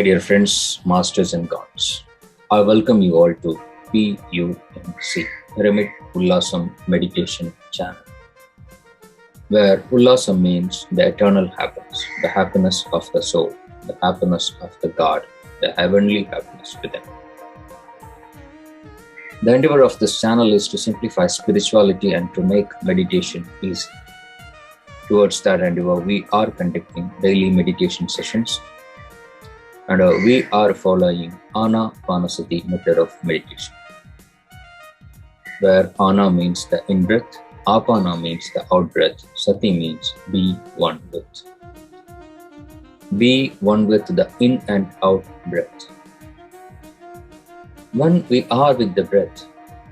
My dear friends, masters and gods, I welcome you all to PUMC, Pyramid Ullasam Meditation Channel, where Ullasam means the eternal happiness, the happiness of the soul, the happiness of the God, the heavenly happiness within. The endeavor of this channel is to simplify spirituality and to make meditation easy. Towards that endeavor, we are conducting daily meditation sessions and we are following Anapanasati method of meditation, where Ana means the in-breath, Apana means the out-breath, Sati means be one with. Be one with the in and out breath. When we are with the breath,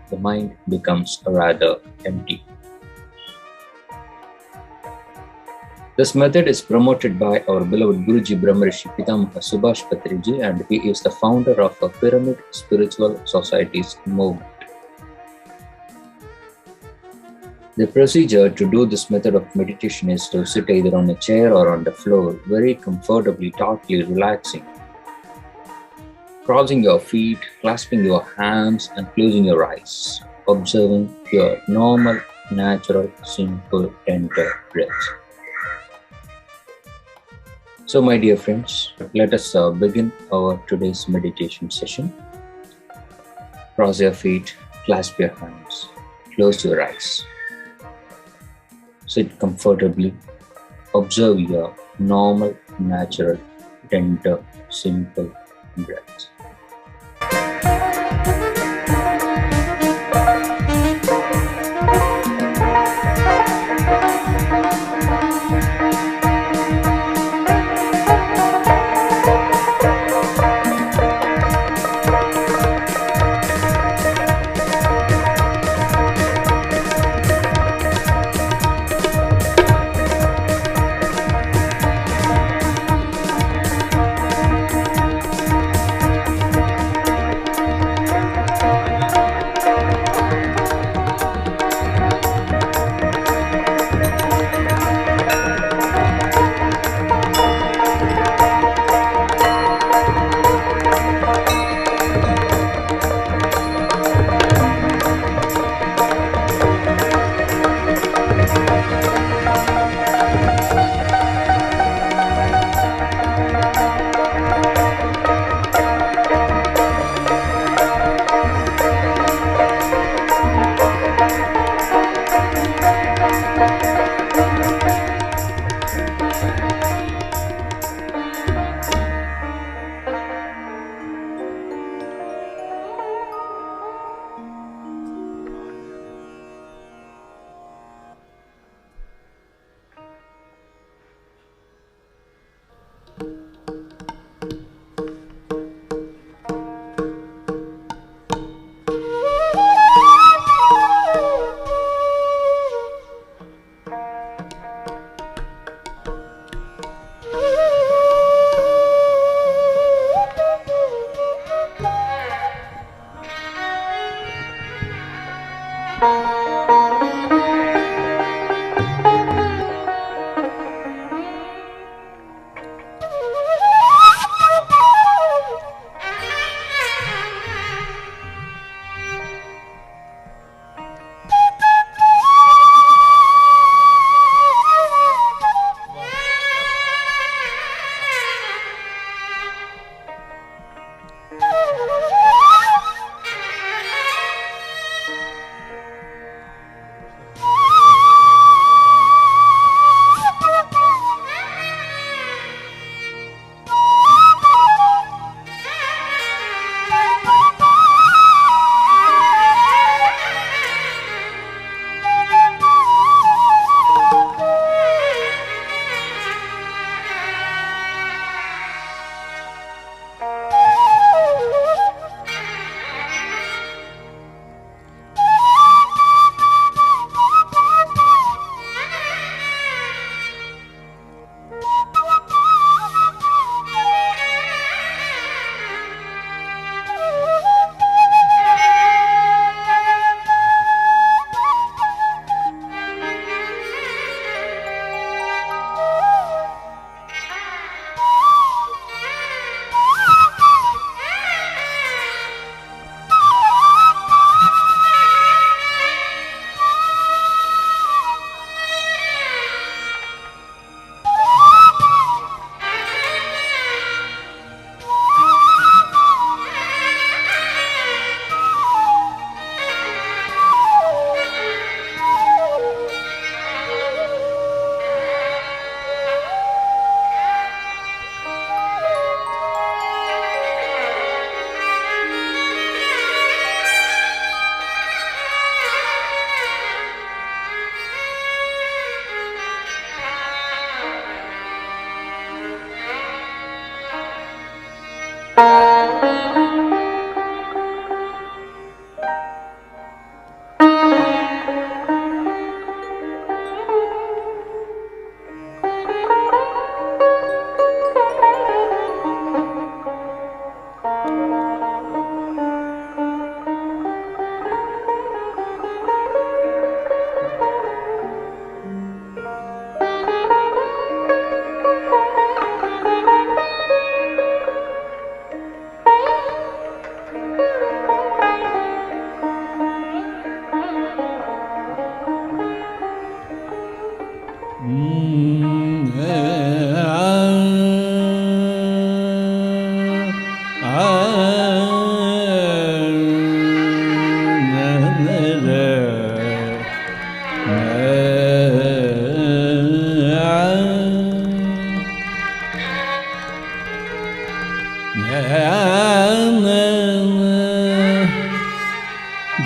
the mind becomes rather empty. This method is promoted by our beloved Guruji Brahmarishi Pitamaha Subhash Patriji, and he is the founder of a Pyramid Spiritual Societies movement. The procedure to do this method of meditation is to sit either on a chair or on the floor, very comfortably, totally relaxing, crossing your feet, clasping your hands and closing your eyes, observing your normal, natural, simple, tender breath. So my dear friends, let us begin our today's meditation session. Cross your feet, clasp your hands, close your eyes. Sit comfortably, observe your normal, natural, tender, simple breath.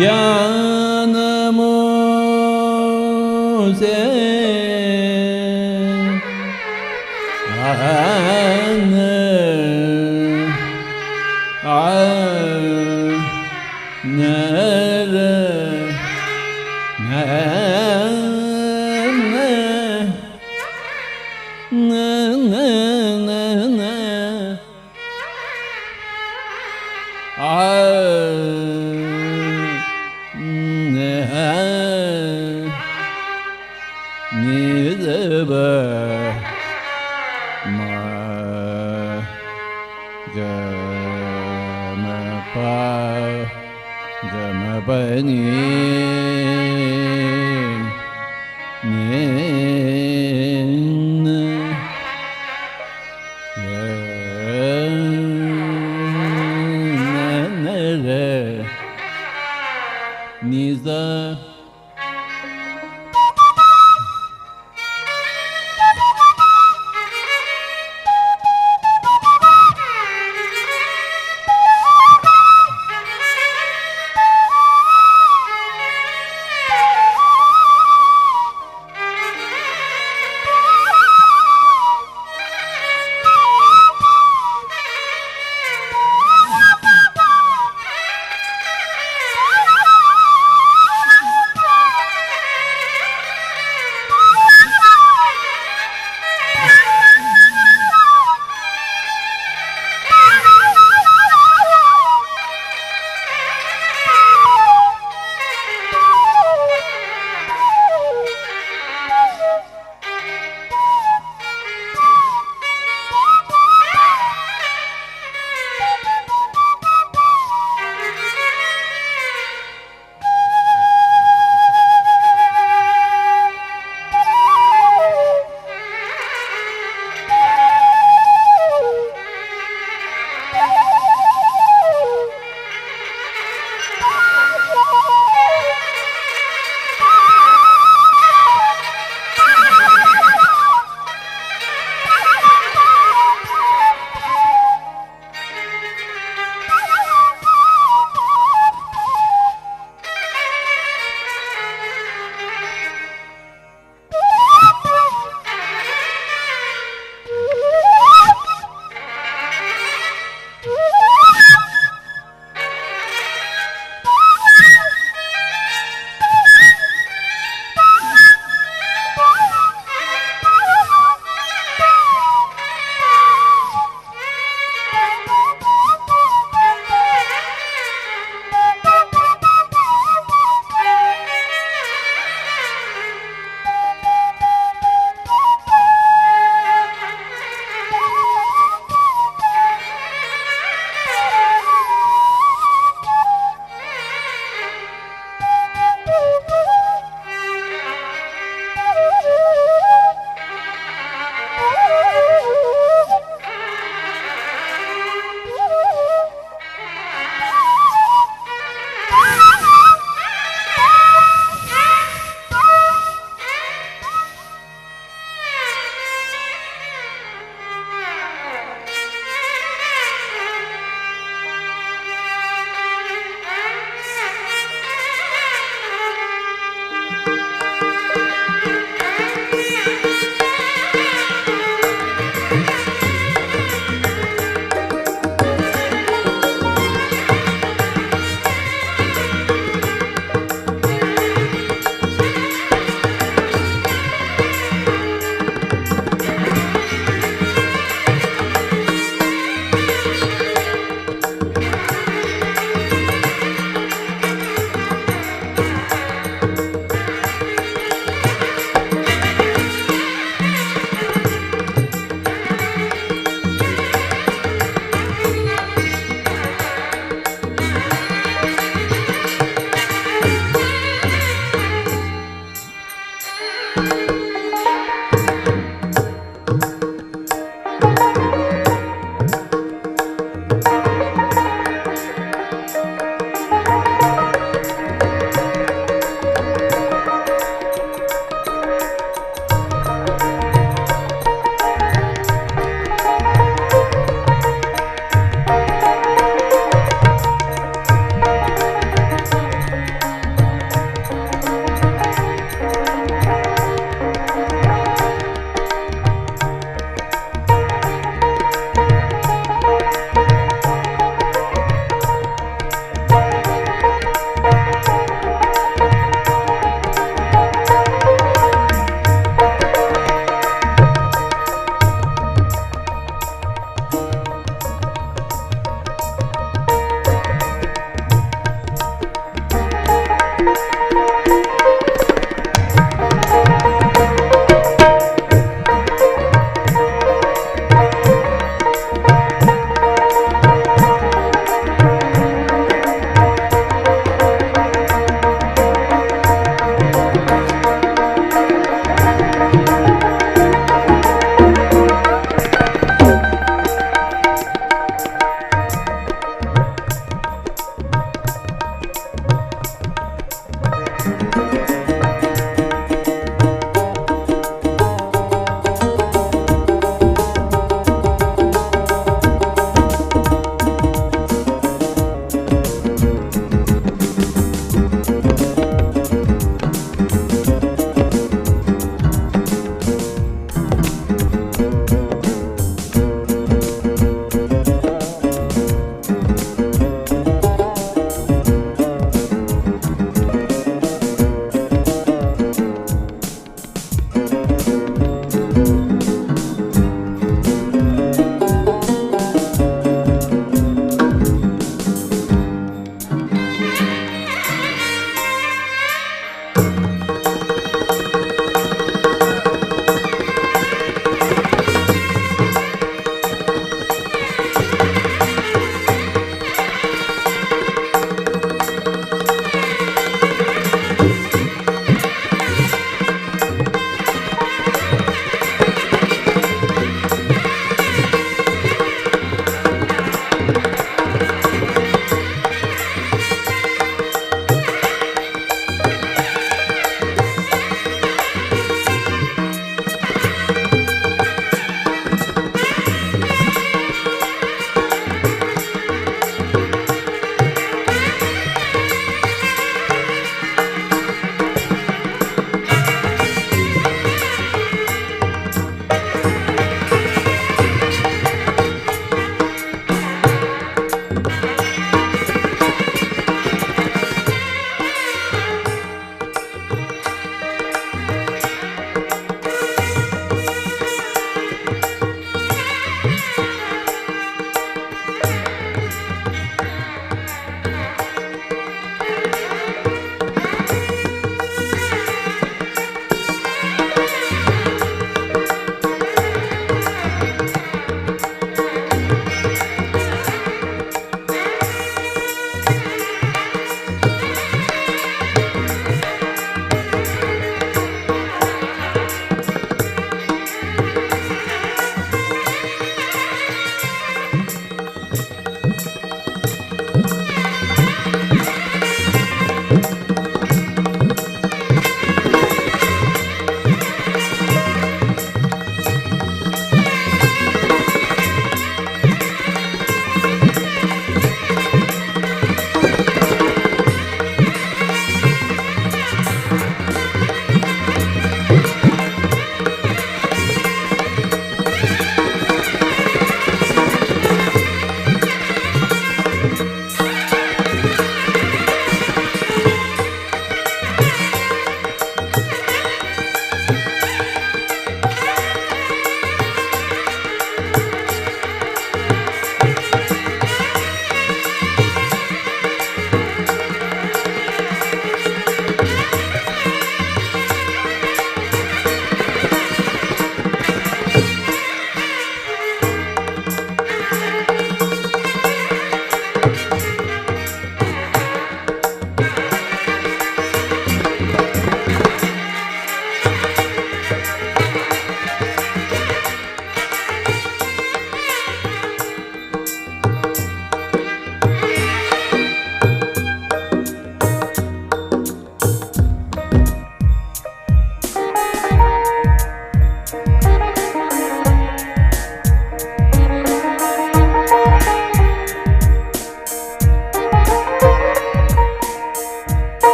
ध्यानमोसे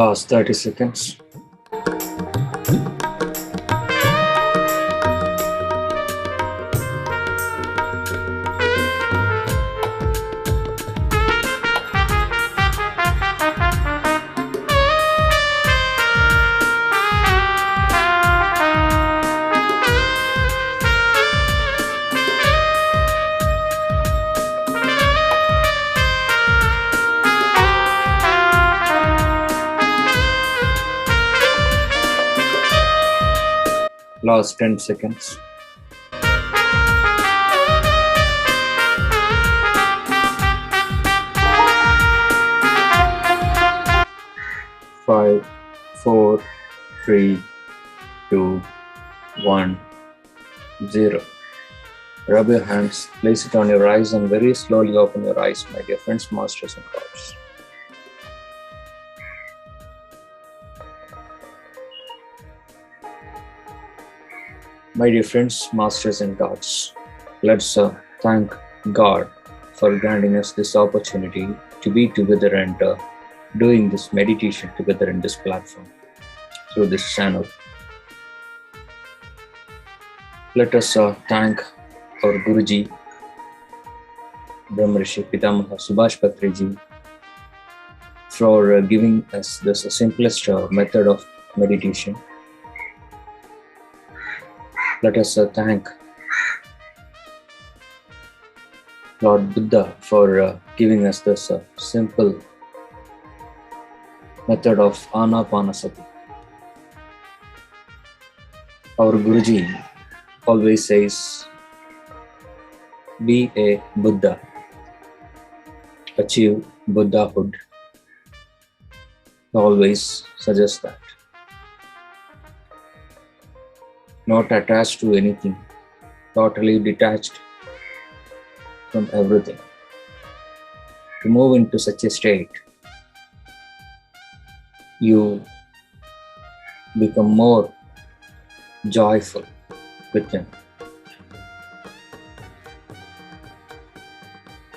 Last 30 seconds. Last 10 seconds. Five, four, three, two, one, 0. Rub your hands, place it on your eyes, and very slowly open your eyes, my dear friends, masters and gods. My dear friends, masters and gods, let's thank God for granting us this opportunity to be together and doing this meditation together in this platform, through this channel. Let us thank our Guruji, Brahmarishi Pitamaha Subhash Patriji, for giving us this simplest method of meditation. Let us thank Lord Buddha for giving us this simple method of Anapanasati. Our Guruji always says, be a Buddha, achieve Buddhahood. He always suggests that. Not attached to anything, totally detached from everything. To move into such a state, you become more joyful within.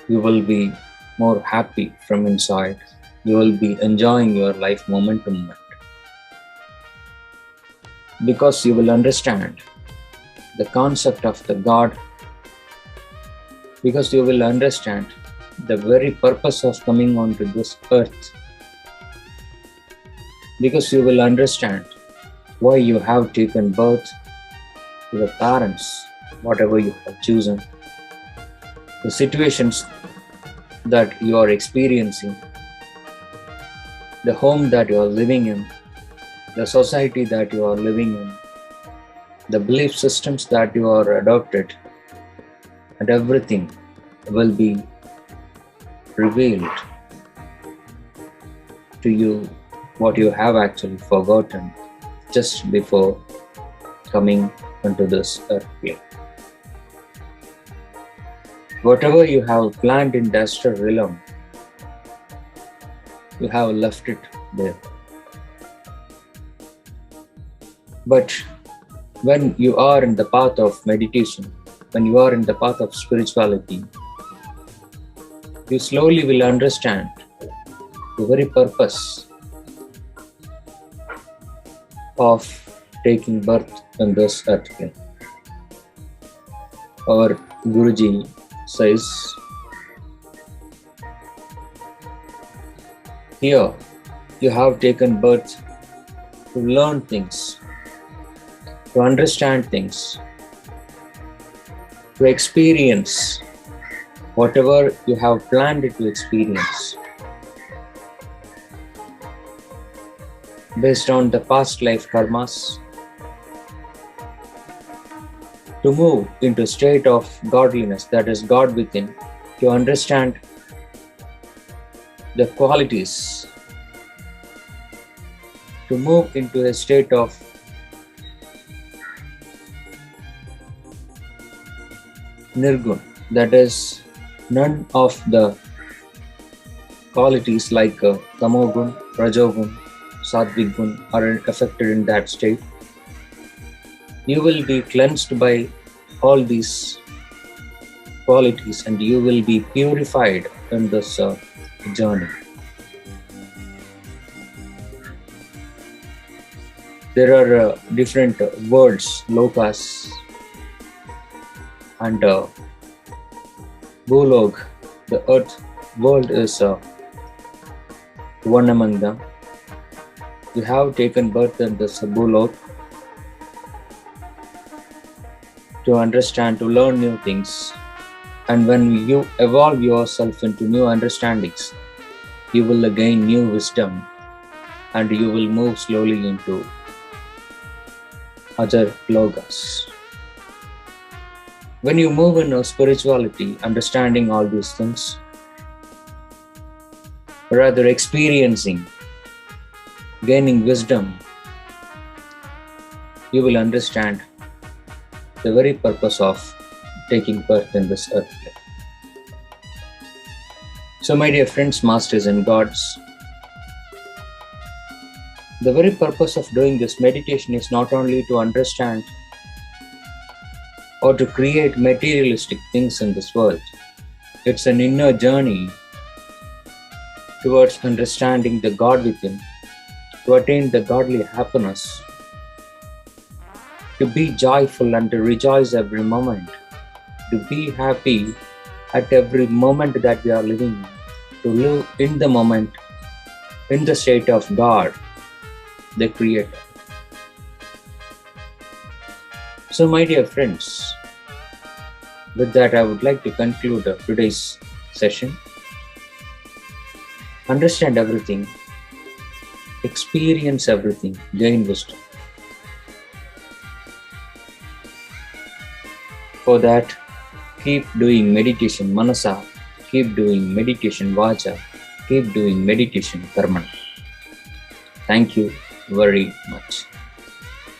You will be more happy from inside. You will be enjoying your life moment to moment. Because you will understand the concept of the God, because you will understand the very purpose of coming onto this earth, because you will understand why you have taken birth to the parents, whatever you have chosen, the situations that you are experiencing, the home that you are living in, the society that you are living in, the belief systems that you are adopted, and everything will be revealed to you what you have actually forgotten just before coming into this earth plane. Whatever you have planned in the astral realm, you have left it there. But when you are in the path of meditation, when you are in the path of spirituality, you slowly will understand the very purpose of taking birth in this earth plane. Our Guruji says, here you have taken birth to learn things, to understand things, to experience whatever you have planned to experience based on the past life karmas, to move into a state of godliness, that is God within, to understand the qualities, to move into a state of Nirgun, that is none of the qualities like Tamogun, Rajogun, Sattvigun are affected in that state. You will be cleansed by all these qualities and you will be purified in this journey. There are different worlds, lokas and Golok. The earth world is one among them. You have taken birth in this Golok to understand, to learn new things. And when you evolve yourself into new understandings, you will gain new wisdom and you will move slowly into other logas. When you move in spirituality, understanding all these things, rather experiencing, gaining wisdom, you will understand the very purpose of taking birth in this earth plane. So my dear friends, masters and gods, the very purpose of doing this meditation is not only to understand or to create materialistic things in this world. It's an inner journey towards understanding the God within, to attain the godly happiness, to be joyful and to rejoice every moment, to be happy at every moment that we are living in, to live in the moment, in the state of God, the Creator. So my dear friends, with that I would like to conclude today's session. Understand everything, experience everything, gain wisdom. For that, keep doing meditation manasa, keep doing meditation vacha, keep doing meditation karmana. Thank you very much.